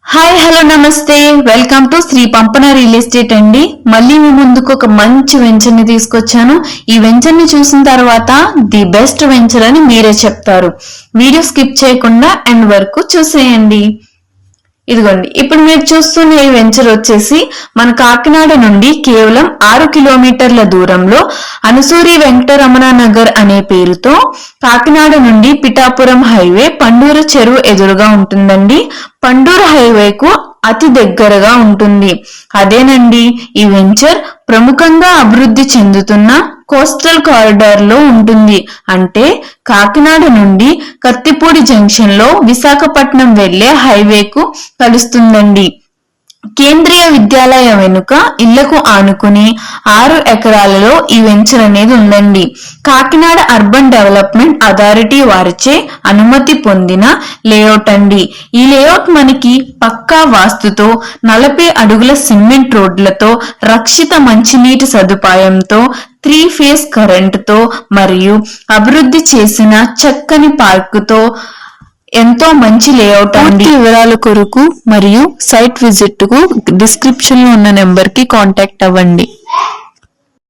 Hi hello నమస్తే, welcome to Shri Pampana real estate అండి. మళ్ళీ మీ ముందుకు ఒక మంచి వెంచర్ ని తీసుకొచ్చాను. ఈ వెంచర్ ని చూసిన తర్వాత ది బెస్ట్ వెంచర్ అని మీరే చెప్తారు. వీడియో స్కిప్ చేయకుండా ఎండ్ వరకు చూసేయండి. ఇదిగోండి, ఇప్పుడు మీరు చూస్తున్న ఈ వెంచర్ వచ్చేసి మన కాకినాడ నుండి కేవలం 6 కిలోమీటర్ల దూరంలో అనుసూరి వెంకటరమణ నగర్ అనే పేరుతో కాకినాడ నుండి పిఠాపురం హైవే పండూరు చెరువు ఎదురుగా ఉంటుందండి. పండూరు హైవేకు అతి దగ్గరగా ఉంటుంది. అదేనండి ఈ వెంచర్ ప్రముఖంగా అభివృద్ధి చెందుతున్న కోస్టల్ కారిడార్ లో ఉంటుంది. అంటే కాకినాడ నుండి కత్తిపూడి జంక్షన్ లో విశాఖపట్నం వెళ్లే హైవేకు కలుస్తుందండి. కేంద్రీయ విద్యాలయం వెనుక ఇళ్లకు ఆనుకుని 6 ఎకరాలలో ఈ వెంచర్ అనేది ఉందండి. కాకినాడ అర్బన్ డెవలప్మెంట్ అథారిటీ వారిచే అనుమతి పొందిన లేఅవుట్ అండి. ఈ లేఅవుట్ మనకి పక్కా వాస్తుతో 40 అడుగుల సిమెంట్ రోడ్లతో రక్షిత మంచినీటి సదుపాయంతో 3 ఫేజ్ కరెంటుతో మరియు అభివృద్ధి చేసిన చక్కని పార్కుతో ఎంతో మంచి లేఅవుట్ అండి. వివరాల కొరకు మరియు సైట్ విజిట్ కు డిస్క్రిప్షన్ లో ఉన్న నెంబర్ కి కాంటాక్ట్ అవ్వండి.